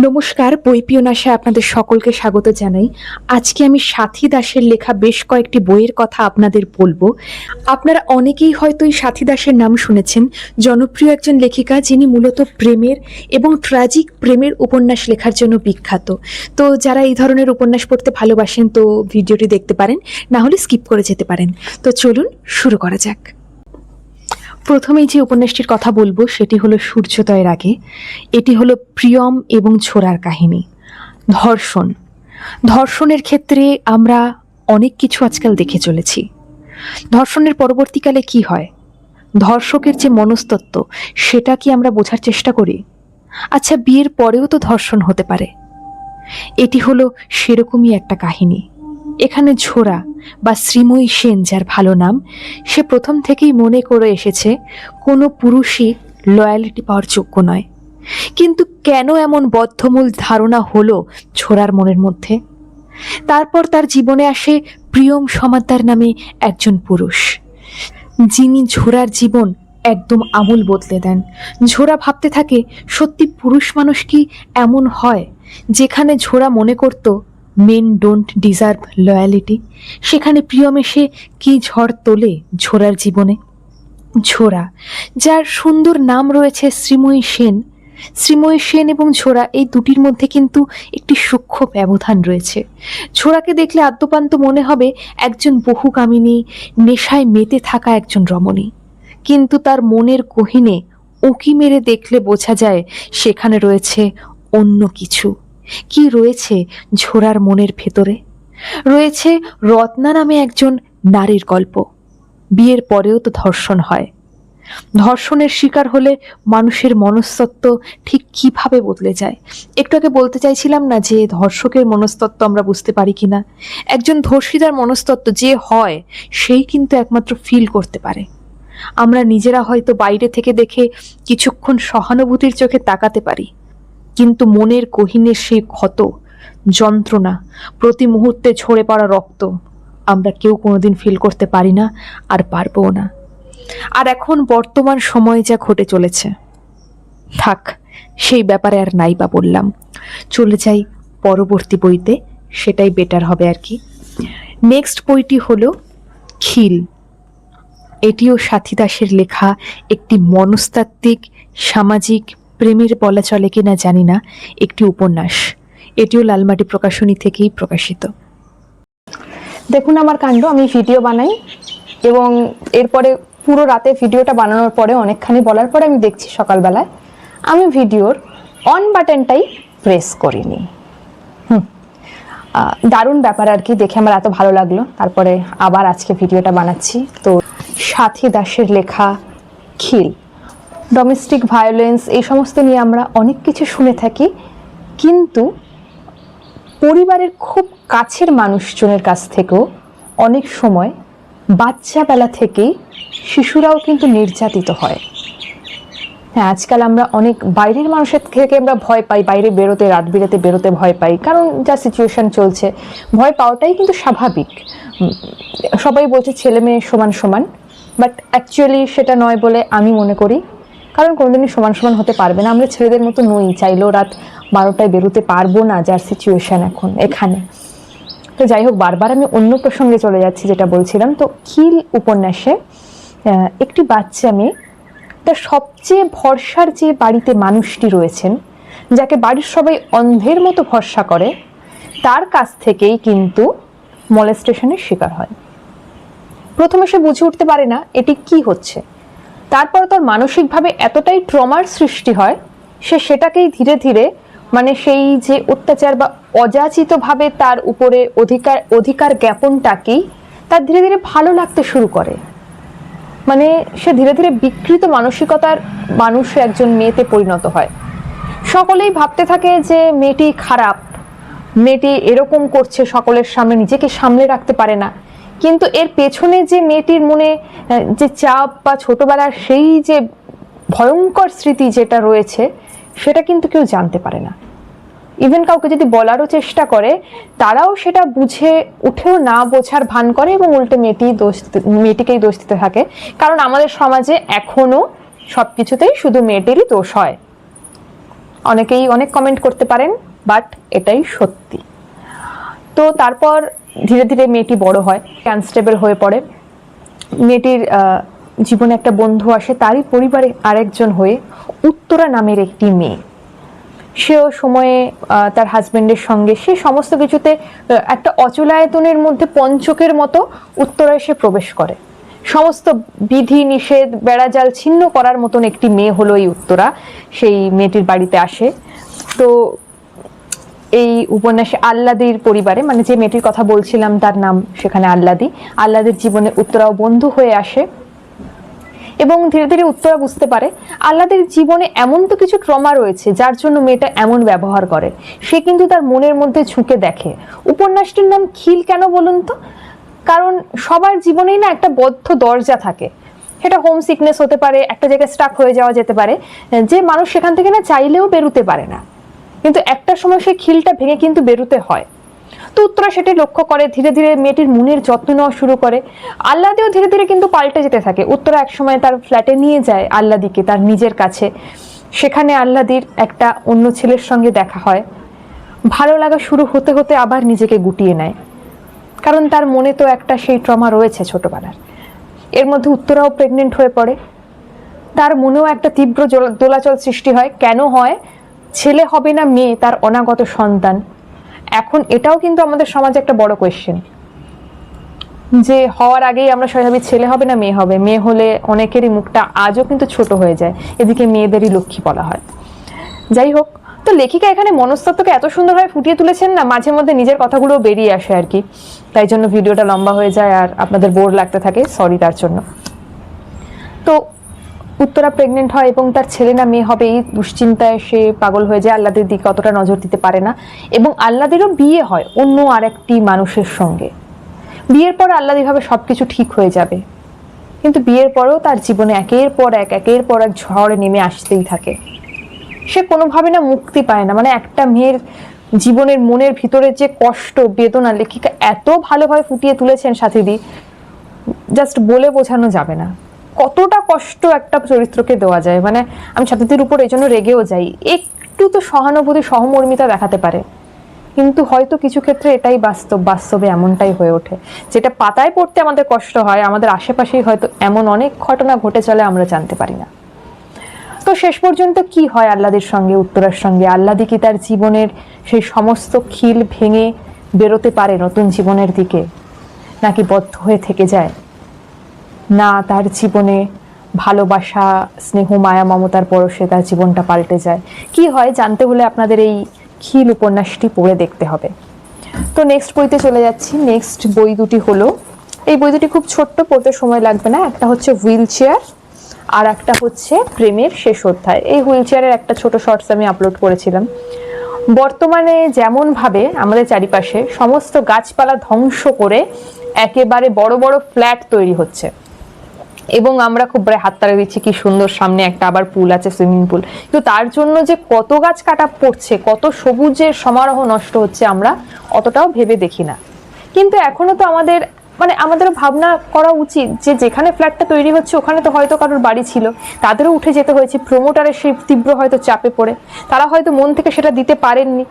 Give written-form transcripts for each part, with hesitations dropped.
নমস্কার, বইপিয়নাশায় আপনাদের সকলকে স্বাগত জানাই। আজকে আমি সাথী দাসের লেখা বেশ কয়েকটি বইয়ের কথা আপনাদের বলবো। আপনারা অনেকেই হয়তো এই সাথী দাসের নাম শুনেছেন। জনপ্রিয় একজন লেখিকা, যিনি মূলত প্রেমের এবং ট্র্যাজিক প্রেমের উপন্যাস লেখার জন্য বিখ্যাত। তো যারা এই ধরনের উপন্যাস পড়তে ভালোবাসেন তো ভিডিওটি দেখতে পারেন, না হলে স্কিপ করে যেতে পারেন। তো চলুন শুরু করা যাক। প্রথমেই যে উপন্যাসটির কথা বলবো সেটি হলো সূর্যোদয়ের আগে। এটি হলো প্রিয়ম এবং ছোড়ার কাহিনী। ধর্ষণের ক্ষেত্রে আমরা অনেক কিছু আজকাল দেখে চলেছি। ধর্ষণের পরবর্তীকালে কি হয়, ধর্ষকের যে মনস্তত্ত্ব সেটা কি আমরা বোঝার চেষ্টা করি? আচ্ছা, বিয়ের পরেও তো ধর্ষণ হতে পারে। এটি হলো সেরকমই একটা কাহিনী। এখানে ছোড়া বা শ্রীময়ী সেন, যার ভালো নাম, সে প্রথম থেকেই মনে করে এসেছে কোনো পুরুষই লয়ালিটি পাওয়ার যোগ্য নয়। কিন্তু কেন এমন বদ্ধমূল ধারণা হলো ছোড়ার মনের মধ্যে? তারপর তার জীবনে আসে প্রিয়ম সমাদ্দার নামে একজন পুরুষ, যিনি ঝোড়ার জীবন একদম আমূল বদলে দেন। ঝোড়া ভাবতে থাকে, সত্যি পুরুষ মানুষ কি এমন হয়? যেখানে ঝোড়া মনে করত মেন ডোন্ট ডিজার্ভ লয়ালিটি, সেখানে প্রিয়ম এসে কি ঝড় তোলে ঝোড়ার জীবনে। ঝোড়া, যার সুন্দর নাম রয়েছে শ্রীময়ী সেন এবং ঝোড়া, এই দুটির মধ্যে কিন্তু একটি সূক্ষ্ম ব্যবধান রয়েছে। ঝোড়াকে দেখলে আদ্যপান্ত মনে হবে একজন বহুকামিনী, নেশায় মেতে থাকা একজন রমণী, কিন্তু তার মনের গহীনে উঁকি মেরে দেখলে বোঝা যায় সেখানে রয়েছে অন্য কিছু। কি রয়েছে ঝোড়ার মনের ভেতরে? রয়েছে রত্না নামে একজন নারীর গল্প। বিয়ের পরেও তো ধর্ষণ হয়। ধর্ষণের শিকার হলে মানুষের মনস্তত্ত্ব ঠিক কিভাবে বদলে যায়। একটু আগে বলতে চাইছিলাম না যে ধর্ষকের মনস্তত্ত্ব আমরা বুঝতে পারি কিনা। একজন ধর্ষিতার মনস্তত্ত্ব যে হয়, সেই কিন্তু একমাত্র ফিল করতে পারে। আমরা নিজেরা হয়তো বাইরে থেকে দেখে কিছুক্ষণ সহানুভূতির চোখে তাকাতে পারি, কিন্তু মনের গহীনের সেই ক্ষত, যন্ত্রণা, প্রতি মুহূর্তে ঝরে পড়া রক্ত আমরা কেউ কোনোদিন ফিল করতে পারি না, আর পারবও না। আর এখন বর্তমান সময়ে যা ঘটে চলেছে, থাক, সেই ব্যাপারে আর নাই বা বললাম। চলে যাই পরবর্তী বইতে, সেটাই বেটার হবে আর কি। নেক্সট বইটি হলো খিল। এটিও সাথী দাসের লেখা একটি মনস্তাত্ত্বিক, সামাজিক, প্রেমের বলা চলে কিনা জানি না, একটি উপন্যাস। এটিও লালমাটি প্রকাশনী থেকেই প্রকাশিত। দেখুন আমার কাণ্ড, আমি ভিডিও বানাই এবং এরপরে পুরো রাতে ভিডিওটা বানানোর পরে অনেকখানি বলার পরে আমি দেখছি সকালবেলায় আমি ভিডিওর অন বাটনটাই প্রেস করিনি। দারুণ ব্যাপার আর কি, দেখে আমার এত ভালো লাগলো। তারপরে আবার আজকে ভিডিওটা বানাচ্ছি। তো সাথী দাসের লেখা খিল। ডোমেস্টিক ভায়োলেন্স এই সমস্ত নিয়ে আমরা অনেক কিছু শুনে থাকি, কিন্তু পরিবারের খুব কাছের মানুষজনের কাছ থেকেও অনেক সময় বাচ্চাবেলা থেকেই শিশুরাও কিন্তু নির্যাতিত হয়। হ্যাঁ, আজকাল আমরা অনেক বাইরের মানুষের থেকে আমরা ভয় পাই, বাইরে বেরোতে, রাত বিরেতে বেরোতে ভয় পাই, কারণ যা সিচুয়েশন চলছে ভয় পাওয়াটাই কিন্তু স্বাভাবিক। সবাই বলছে ছেলে মেয়ে সমান সমান, বাট অ্যাকচুয়ালি সেটা নয় বলে আমি মনে করি। কারণ কোনোদিনই সমান সমান হতে পারবে না। আমরা ছেলেদের মতো নই, চাইলেও রাত 12টায় বেরোতে পারবো না, যার সিচুয়েশন এখন এখানে। তো যাই হোক, বারবার আমি অন্য প্রসঙ্গে চলে যাচ্ছি, যেটা বলছিলাম। তো খিল উপন্যাসে একটি বাচ্চা মেয়ে তার সবচেয়ে ভরসার যে বাড়িতে মানুষটি রয়েছেন, যাকে বাড়ির সবাই অন্ধের মতো ভরসা করে, তার কাছ থেকেই কিন্তু মলেস্টেশনের শিকার হয়। প্রথমে সে বুঝে উঠতে পারে না এটি কি হচ্ছে। তারপর তার মানসিকভাবে এতটাই ট্রমার সৃষ্টি হয়, সে সেটাকেই ধীরে ধীরে, মানে সেই যে অত্যাচার বা অযাচিতভাবে তার উপরে অধিকার জ্ঞাপনটাকেই তার ধীরে ধীরে ভালো লাগতে শুরু করে। মানে সে ধীরে ধীরে বিকৃত মানসিকতার মানুষ একজন মেয়েতে পরিণত হয়। সকলেই ভাবতে থাকে যে মেয়েটি খারাপ, মেয়েটি এরকম করছে, সকলের সামনে নিজেকে সামলে রাখতে পারে না। কিন্তু এর পেছনে যে মেয়েটির মনে যে চাপ বা ছোটবেলার সেই যে ভয়ঙ্কর স্মৃতি যেটা রয়েছে, সেটা কিন্তু কেউ জানতে পারে না। ইভেন কাউকে যদি বলারও চেষ্টা করে, তারাও সেটা বুঝে উঠেও না বোঝার ভান করে এবং উল্টে মেয়েটিকেই দোষ দিতে থাকে। কারণ আমাদের সমাজে এখনো সবকিছুতেই শুধু মেয়েটিরই দোষ হয়। অনেকেই অনেক কমেন্ট করতে পারেন, বাট এটাই সত্যি। তো তারপর ধীরে ধীরে মেয়েটি বড় হয়, আনস্টেবল হয়ে পড়ে। মেয়েটির জীবনে একটা বন্ধু আসে, তারই পরিবারে আরেকজন হয়ে উত্তরা নামের একটি মেয়ে। সেও সময়ে তার হাজবেন্ডের সঙ্গে সে সমস্ত কিছুতে একটা অচলায়তনের মধ্যে পঞ্চকের মতো উত্তরা এসে প্রবেশ করে। সমস্ত বিধি নিষেধ বেড়াজাল ছিন্ন করার মতন একটি মেয়ে হলো এই উত্তরা। সেই মেয়েটির বাড়িতে আসে। তো এই উপন্যাসে আল্লাদির পরিবারে, মানে যে মেয়েটির কথা বলছিলাম তার নাম সেখানে আল্লাদি, আল্লাদির জীবনে উত্তরাও বন্ধু হয়ে আসে। এবং ধীরে ধীরে উত্তরা বুঝতে পারে আল্লাদির জীবনে এমন তো কিছু ট্রমা রয়েছে যার জন্য মেয়েটা এমন ব্যবহার করে। সে কিন্তু তার মনের মধ্যে ঝুঁকে দেখে। উপন্যাসটির নাম খিল কেন বলুন তো? কারণ সবার জীবনেই না একটা বদ্ধ দরজা থাকে। সেটা হোম সিকনেস হতে পারে, একটা জায়গায় স্টাক হয়ে যাওয়া যেতে পারে, যে মানুষ সেখান থেকে না চাইলেও বেরোতে পারে না, কিন্তু একটা সময় সেই খিলটা ভেঙে কিন্তু বেরোতে হয়। তো উত্তরা সেটাই লক্ষ্য করে, ধীরে ধীরে মেয়েটির মনের যত্ন নেওয়া শুরু করে। আল্লাদিও ধীরে ধীরে কিন্তু পাল্টে যেতে থাকে। উত্তরা একসময় তার ফ্ল্যাটে নিয়ে যায় আল্লাদিকে, তার নিজের কাছে। সেখানে আল্লাদির একটা অন্য ছেলের সঙ্গে দেখা হয়। ভালো লাগা শুরু হতে হতে আবার নিজেকে গুটিয়ে নেয়, কারণ তার মনে তো একটা সেই ট্রমা রয়েছে ছোটবেলার। এর মধ্যে উত্তরাও প্রেগনেন্ট হয়ে পড়ে। তার মনেও একটা তীব্র দোলাচল সৃষ্টি হয়। কেন হয়? ছেলে হবে না মেয়ে, তার অনাগত সন্তান। এখন এটাও কিন্তু আমাদের সমাজে একটা বড় কোয়েশ্চেন, যে হওয়ার আগেই আমরা সবাই ভাবি ছেলে হবে না মেয়ে হবে। মেয়ে হলে অনেকেরই মুখটা আজও কিন্তু ছোট হয়ে যায়, এদিকে মেয়েদেরই লক্ষ্মী বলা হয়। যাই হোক, তো লেখিকা এখানে মনস্তত্ত্বকে এত সুন্দরভাবে ফুটিয়ে তুলেছেন না, মাঝে মধ্যে নিজের কথাগুলো বেরিয়ে আসে আর কি। তাই জন্য ভিডিওটা লম্বা হয়ে যায় আর আপনাদের বোর লাগতে থাকে, সরি তার জন্য। তো উত্তরা প্রেগনেন্ট হয় এবং তার ছেলে না মেয়ে হবে এই দুশ্চিন্তায় সে পাগল হয়ে যায়, আল্লাদির দিকে অতটা নজর দিতে পারে না। এবং আল্লাদিরও বিয়ে হয় অন্য আরেকটি মানুষের সঙ্গে। বিয়ের পর আল্লাদি ভাবে সবকিছু ঠিক হয়ে যাবে, কিন্তু বিয়ের পরেও তার জীবনে একের পর এক ঝড় নেমে আসতেই থাকে। সে কোনোভাবে না মুক্তি পায় না। মানে একটা মেয়ের জীবনের মনের ভিতরে যে কষ্ট বেদনা লেখিকা এত ভালোভাবে ফুটিয়ে তুলেছেন সাথীদি, জাস্ট বলে বোঝানো যাবে না কতটা কষ্ট একটা চরিত্রকে দেওয়া যায়। মানে আমি সাথীদের উপর এই জন্য রেগেও যাই, একটু তো সহানুভূতি সহমর্মিতা দেখাতে পারে, কিন্তু হয়তো কিছু ক্ষেত্রে এটাই বাস্তবে এমনটাই হয়ে ওঠে। যেটা পাতায় পড়তে আমাদের কষ্ট হয়, আমাদের আশেপাশেই হয়তো এমন অনেক ঘটনা ঘটে চলে আমরা জানতে পারি না। তো শেষ পর্যন্ত কি হয় আল্লাদির সঙ্গে, উত্তরার সঙ্গে? আল্লাদি কি তার জীবনের সেই সমস্ত খিল ভেঙে বেরোতে পারে নতুন জীবনের দিকে, নাকি বদ্ধ হয়ে থেকে যায়? না, তার জীবনে ভালোবাসা, স্নেহ, মায়া, মমতার পরশে তার জীবনটা পাল্টে যায়? কি হয় জানতে হলে আপনাদের এই খিল উপন্যাসটি পড়ে দেখতে হবে। তো নেক্সট বইতে চলে যাচ্ছি। নেক্সট বই দুটি হলো, এই বই দুটি খুব ছোট্ট, পড়তে সময় লাগবে না। একটা হচ্ছে হুইল চেয়ার, আর একটা হচ্ছে প্রেমের শেষ অধ্যায়। এই হুইল চেয়ারের একটা ছোট শর্টস আমি আপলোড করেছিলাম। বর্তমানে যেমন ভাবে আমাদের চারিপাশে সমস্ত গাছপালা ধ্বংস করে একেবারে বড় বড় ফ্ল্যাট তৈরি হচ্ছে, এবং আমরা খুব হাততালি দিচ্ছি কি সুন্দর, সামনে একটা আবার পুল আছে, সুইমিং পুল, কিন্তু তার জন্য যে কত গাছ কাটা পড়ছে, কত সবুজের সমারোহ নষ্ট হচ্ছে, আমরা অতটাও ভেবে দেখি না। কিন্তু এখনো তো আমাদেরও ভাবনা করা উচিত যে যেখানে ফ্ল্যাটটা তৈরি হচ্ছে ওখানে তো হয়তো কারোর বাড়ি ছিল, তাদেরও উঠে যেতে হয়েছে প্রমোটারের সেই তীব্র হয়তো চাপে পড়ে, তারা হয়তো মন থেকে সেটা দিতে পারেননি,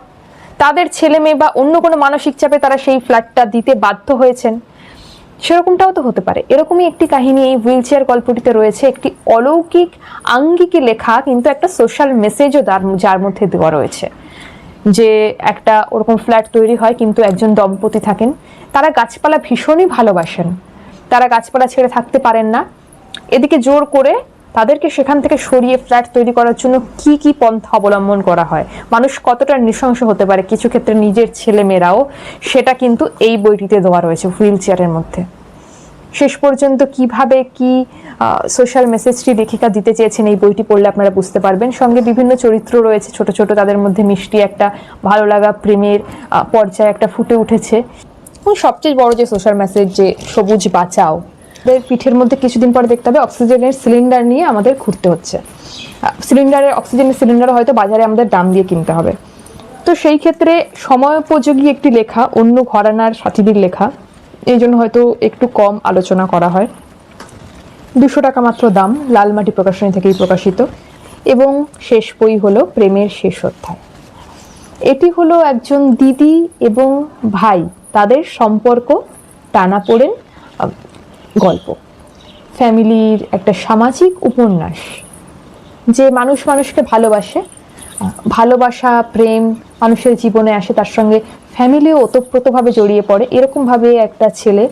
তাদের ছেলে মেয়ে বা অন্য কোনো মানসিক চাপে তারা সেই ফ্ল্যাটটা দিতে বাধ্য হয়েছেন, সেরকমটাও তো হতে পারে। এরকমই একটি কাহিনী এই হুইল চেয়ার গল্পটিতে রয়েছে। একটি অলৌকিক আঙ্গিকে লেখা, কিন্তু একটা সোশ্যাল মেসেজও যার মধ্যে দেওয়া রয়েছে। যে একটা ওরকম ফ্ল্যাট তৈরি হয়, কিন্তু একজন দম্পতি থাকেন, তারা গাছপালা ভীষণই ভালোবাসেন, তারা গাছপালা ছেড়ে থাকতে পারেন না। এদিকে জোর করে তাদেরকে সেখান থেকে সরিয়ে ফ্ল্যাট তৈরি করার জন্য কি কি পন্থা অবলম্বন করা হয়, মানুষ কতটা নৃশংস হতে পারে, কিছু ক্ষেত্রে নিজের ছেলে মেয়েরাও, সেটা কিন্তু এই বইটিতে দেওয়া রয়েছে হুইল চেয়ারের মধ্যে। শেষ পর্যন্ত কিভাবে কি সোশ্যাল মেসেজটি লেখিকা দিতে চেয়েছেন এই বইটি পড়লে আপনারা বুঝতে পারবেন। সঙ্গে বিভিন্ন চরিত্র রয়েছে ছোট ছোট, তাদের মধ্যে মিষ্টি একটা ভালো লাগা প্রেমের পর্যায়ে একটা ফুটে উঠেছে। এবং সবচেয়ে বড় যে সোশ্যাল মেসেজ, যে সবুজ বাঁচাও, পিঠের মধ্যে কিছুদিন পরে দেখতে হবে অক্সিজেনের সিলিন্ডার নিয়ে আমাদের ঘুরতে হচ্ছে। অক্সিজেনের সিলিন্ডার হয়তো বাজারে আমাদের দাম দিয়ে কিনতে হবে। তো সেই ক্ষেত্রে সময়োপযোগী একটি লেখা, অন্য ঘরানার সাথীদের লেখা, এই জন্য হয়তো একটু কম আলোচনা করা হয়। 200 টাকা মাত্র দাম, লালমাটি প্রকাশনী থেকেই প্রকাশিত। এবং শেষ বই হলো প্রেমের শেষ অধ্যায়। এটি হলো একজন দিদি এবং ভাই তাদের সম্পর্ক টানাপোড়েন গল্প, ফ্যামিলির একটা সামাজিক উপন্যাস। যে মানুষ মানুষকে ভালোবাসে, ভালোবাসা প্রেম মানুষের জীবনে আসে, তার সঙ্গে ফ্যামিলিও ওতপ্রোতভাবে জড়িয়ে পড়ে। এরকমভাবে একটা ছেলে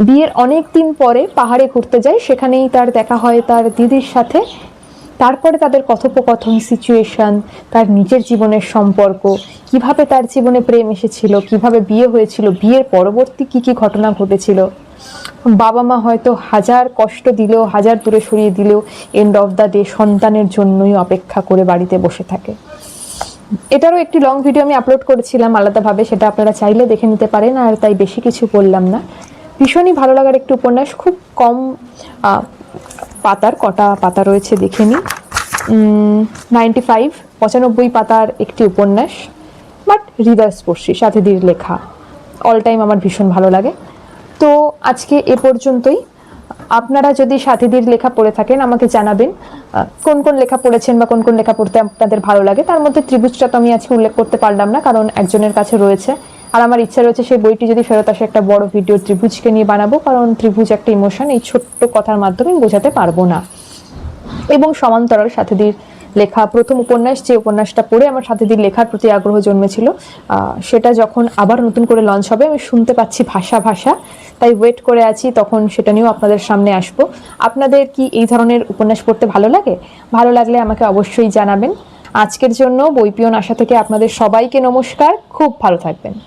বিয়ের অনেক দিন পরে পাহাড়ে ঘুরতে যায়, সেখানেই তার দেখা হয় তার দিদির সাথে। তারপরে তাদের কথোপকথন, সিচুয়েশন, তার নিজের জীবনের সম্পর্ক, কিভাবে তার জীবনে প্রেম এসেছিল, কিভাবে বিয়ে হয়েছিল, বিয়ের পরবর্তী কি কি ঘটনা ঘটেছিল। বাবা মা হয়তো হাজার কষ্ট দিলেও, হাজার দূরে সরিয়ে দিলেও এন্ড অফ দ্য ডে সন্তানের জন্যই অপেক্ষা করে বাড়িতে বসে থাকে। এটারও একটি লং ভিডিও আমি আপলোড করেছিলাম আলাদাভাবে, সেটা আপনারা চাইলে দেখে নিতে পারেন, আর তাই বেশি কিছু বললাম না। ভীষণই ভালো লাগার একটি উপন্যাস, খুব কম পাতার, কটা পাতা রয়েছে দেখে নিই, 95 পাতার একটি উপন্যাস, বাট হৃদয়স্পর্শী, সাথীদির লেখা। অল টাইম আমার ভীষণ ভালো লাগে। তো আজকে এ পর্যন্তই। আপনারা যদি সাথীদির লেখা পড়ে থাকেন আমাকে জানাবেন কোন কোন লেখা পড়েছেন বা কোন কোন লেখা পড়তে আপনাদের ভালো লাগে। তার মধ্যে ত্রিভুজটা তো আমি আজকে উল্লেখ করতে পারলাম না, কারণ একজনের কাছে রয়েছে, আর আমার ইচ্ছা রয়েছে সেই বইটি যদি ফেরত আসে একটা বড় ভিডিও ত্রিভুজকে নিয়ে বানাবো, কারণ ত্রিভুজ একটা ইমোশন, এই ছোট্ট কথার মাধ্যমে বোঝাতে পারবো না। এবং সমান্তরাল সাথীদির লেখা প্রথম উপন্যাস, যে উপন্যাসটা পড়ে আমার সাথীদির লেখার প্রতি আগ্রহ জন্মেছিল, সেটা যখন আবার নতুন করে লঞ্চ হবে, আমি শুনতে পাচ্ছি ভাষা, তাই ওয়েট করে আছি, তখন সেটা নিয়েও আপনাদের সামনে আসবো। আপনাদের কি এই ধরনের উপন্যাস পড়তে ভালো লাগে? ভালো লাগলে আমাকে অবশ্যই জানাবেন। আজকের জন্য বইপিয়ন আশা থেকে আপনাদের সবাইকে নমস্কার, খুব ভালো থাকবেন।